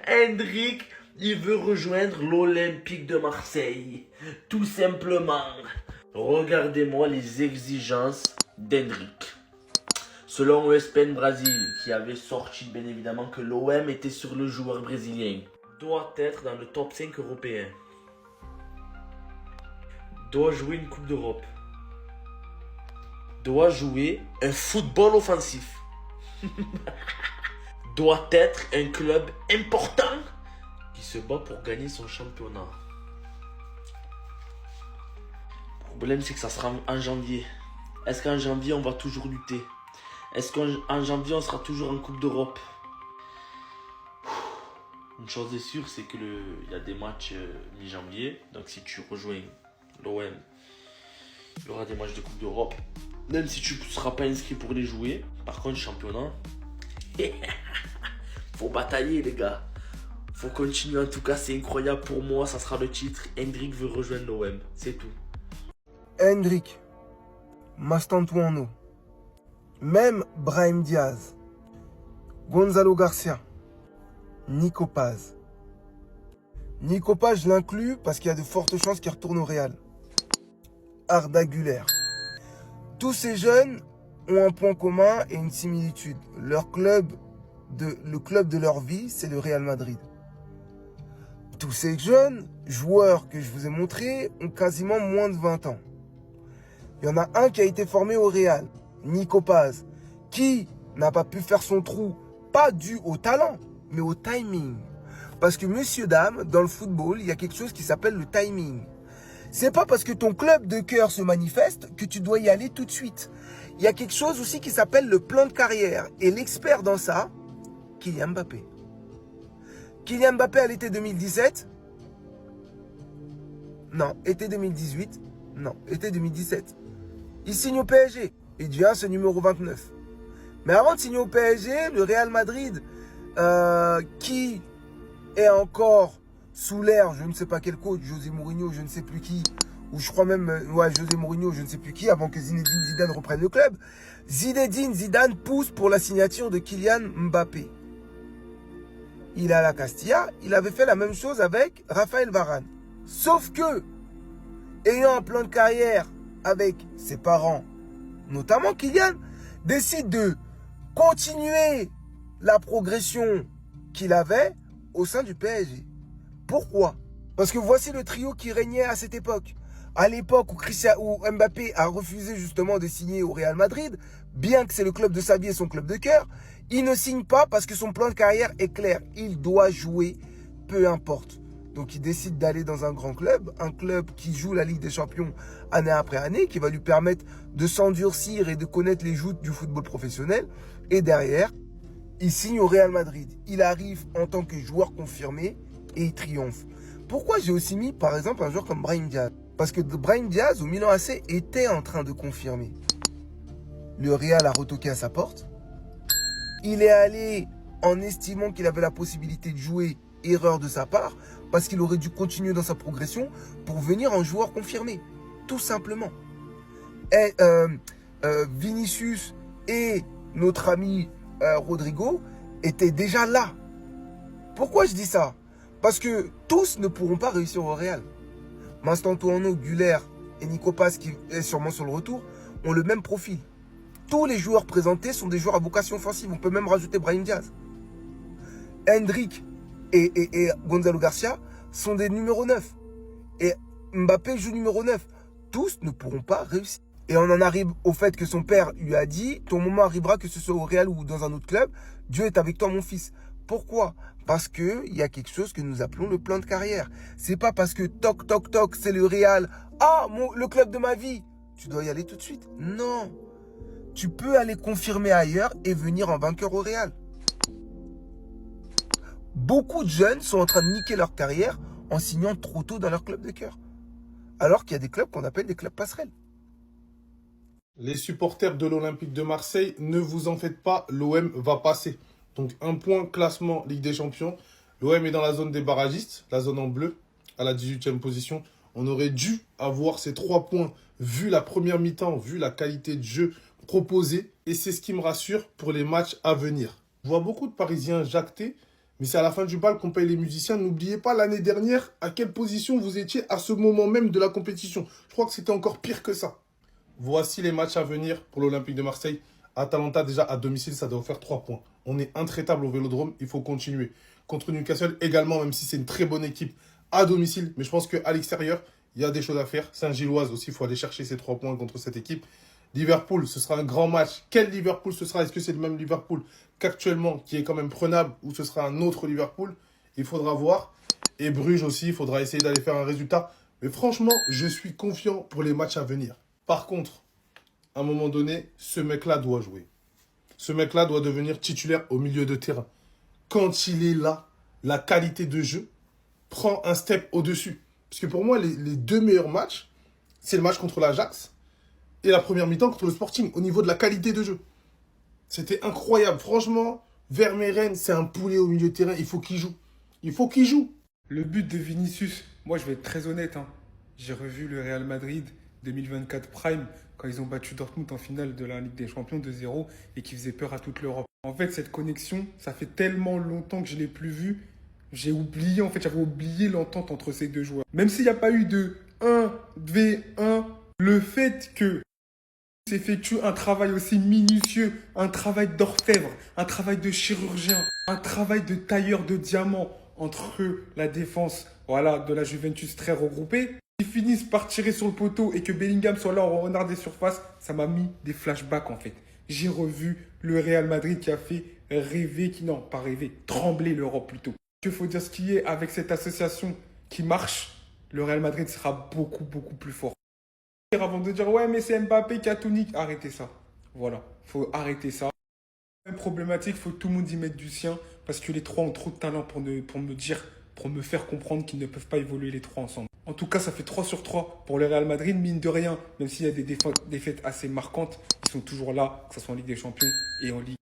Hendrik, il veut rejoindre l'Olympique de Marseille. Tout simplement. Regardez-moi les exigences d'Hendrik. Selon ESPN Brasil, qui avait sorti bien évidemment que l'OM était sur le joueur brésilien, doit être dans le top 5 européen. Doit jouer une Coupe d'Europe. Doit jouer un football offensif. Doit être un club important qui se bat pour gagner son championnat. Le problème, c'est que ça sera en janvier. Est-ce qu'en janvier, on va toujours lutter? Est-ce qu'en janvier, on sera toujours en Coupe d'Europe? Une chose est sûre, c'est qu'il y a des matchs mi-janvier. Donc si tu rejoins l'OM, il y aura des matchs de Coupe d'Europe. Même si tu ne seras pas inscrit pour les jouer. Par contre, championnat, faut batailler les gars. Faut continuer en tout cas, c'est incroyable pour moi, ça sera le titre. Hendrik veut rejoindre l'OM, c'est tout. Hendrik, Mastantuono, même Brahim Diaz, Gonzalo Garcia, Nico Paz. Nico Paz, je l'inclus parce qu'il y a de fortes chances qu'il retourne au Real. Arda Güler. Tous ces jeunes ont un point commun et une similitude. Le club de leur vie, c'est le Real Madrid. Tous ces jeunes joueurs que je vous ai montrés ont quasiment moins de 20 ans. Il y en a un qui a été formé au Real, Nico Paz, qui n'a pas pu faire son trou, pas dû au talent, mais au timing. Parce que, messieurs, dames, dans le football, il y a quelque chose qui s'appelle le timing. C'est pas parce que ton club de cœur se manifeste que tu dois y aller tout de suite. Il y a quelque chose aussi qui s'appelle le plan de carrière. Et l'expert dans ça, Kylian Mbappé. Kylian Mbappé à l'été 2017? Non. Été 2018? Non. Été 2017. Il signe au PSG. Il devient ce numéro 29. Mais avant de signer au PSG, le Real Madrid, qui est encore sous l'ère, je ne sais pas quel coach, José Mourinho, je ne sais plus qui, ou je crois même, José Mourinho, je ne sais plus qui, avant que Zinedine Zidane reprenne le club, Zinedine Zidane pousse pour la signature de Kylian Mbappé. Il est à la Castilla, il avait fait la même chose avec Raphaël Varane. Sauf que, ayant un plan de carrière avec ses parents, notamment Kylian, décide de continuer la progression qu'il avait au sein du PSG. Pourquoi? Parce que voici le trio qui régnait à cette époque. À l'époque où Mbappé a refusé justement de signer au Real Madrid, bien que c'est le club de sa vie et son club de cœur, il ne signe pas parce que son plan de carrière est clair. Il doit jouer, peu importe. Donc il décide d'aller dans un grand club, un club qui joue la Ligue des Champions année après année, qui va lui permettre de s'endurcir et de connaître les joutes du football professionnel. Et derrière, il signe au Real Madrid. Il arrive en tant que joueur confirmé et il triomphe. Pourquoi j'ai aussi mis par exemple un joueur comme Brahim Diaz? Parce que Brahim Diaz au Milan AC était en train de confirmer. Le Real a retoqué à sa porte. Il est allé en estimant qu'il avait la possibilité de jouer, erreur de sa part, parce qu'il aurait dû continuer dans sa progression pour venir en joueur confirmé. Tout simplement. Et Vinicius et notre ami Rodrigo étaient déjà là. Pourquoi je dis ça? Parce que tous ne pourront pas réussir au Real. Mastantuono, Güler et Nico Paz, qui est sûrement sur le retour, ont le même profil. Tous les joueurs présentés sont des joueurs à vocation offensive. On peut même rajouter Brahim Diaz. Hendrik et Gonzalo Garcia sont des numéros 9. Et Mbappé joue numéro 9. Tous ne pourront pas réussir. Et on en arrive au fait que son père lui a dit, ton moment arrivera, que ce soit au Real ou dans un autre club, Dieu est avec toi mon fils. Pourquoi? Parce qu'il y a quelque chose que nous appelons le plan de carrière. C'est pas parce que toc toc toc c'est le Real, le club de ma vie, tu dois y aller tout de suite. Non. Tu peux aller confirmer ailleurs et venir en vainqueur au Real. Beaucoup de jeunes sont en train de niquer leur carrière en signant trop tôt dans leur club de cœur. Alors qu'il y a des clubs qu'on appelle des clubs passerelles. Les supporters de l'Olympique de Marseille, ne vous en faites pas, l'OM va passer. Donc un point classement Ligue des Champions. L'OM est dans la zone des barragistes, la zone en bleu, à la 18e position. On aurait dû avoir ces 3 points, vu la première mi-temps, vu la qualité de jeu proposée. Et c'est ce qui me rassure pour les matchs à venir. Je vois beaucoup de Parisiens jactés Mais c'est à la fin du bal qu'on paye les musiciens. N'oubliez pas l'année dernière à quelle position vous étiez à ce moment même de la compétition. Je crois que c'était encore pire que ça. Voici les matchs à venir pour l'Olympique de Marseille. Atalanta, déjà à domicile, ça doit faire 3 points. On est intraitable au Vélodrome, il faut continuer. Contre Newcastle également, même si c'est une très bonne équipe à domicile. Mais je pense qu'à l'extérieur, il y a des choses à faire. Saint-Gilloise aussi, il faut aller chercher ces 3 points contre cette équipe. Liverpool, ce sera un grand match. Quel Liverpool ce sera? Est-ce que c'est le même Liverpool qu'actuellement, qui est quand même prenable, ou ce sera un autre Liverpool? Il faudra voir. Et Bruges aussi, il faudra essayer d'aller faire un résultat. Mais franchement, je suis confiant pour les matchs à venir. Par contre, à un moment donné, ce mec-là doit jouer. Ce mec-là doit devenir titulaire au milieu de terrain. Quand il est là, la qualité de jeu prend un step au-dessus. Parce que pour moi, les 2 meilleurs matchs, c'est le match contre l'Ajax et la première mi-temps contre le Sporting, au niveau de la qualité de jeu. C'était incroyable. Franchement, Vermeeren, c'est un poulet au milieu de terrain. Il faut qu'il joue. Il faut qu'il joue. Le but de Vinicius, moi je vais être très honnête, hein. J'ai revu le Real Madrid 2024 Prime quand ils ont battu Dortmund en finale de la Ligue des Champions 2-0 et qui faisait peur à toute l'Europe. En fait, cette connexion, ça fait tellement longtemps que je ne l'ai plus vue. J'ai oublié, en fait, j'avais oublié l'entente entre ces deux joueurs. Même s'il n'y a pas eu de 1v1, le fait que s'effectue un travail aussi minutieux, un travail d'orfèvre, un travail de chirurgien, un travail de tailleur de diamants entre la défense, voilà, de la Juventus très regroupée. Ils finissent par tirer sur le poteau et que Bellingham soit là en renard des surfaces, ça m'a mis des flashbacks en fait. J'ai revu le Real Madrid qui a fait rêver, non pas rêver, trembler l'Europe plutôt. Il faut dire ce qui est, avec cette association qui marche, le Real Madrid sera beaucoup plus fort. Avant de dire ouais mais c'est Mbappé qui a tout niqué, arrêtez ça. Voilà, faut arrêter ça. Même problématique, faut que tout le monde y mette du sien parce que les trois ont trop de talent pour me faire comprendre qu'ils ne peuvent pas évoluer les trois ensemble. En tout cas, ça fait 3 sur 3 pour le Real Madrid, mine de rien, même s'il y a des défaites assez marquantes, ils sont toujours là, que ce soit en Ligue des Champions et en Ligue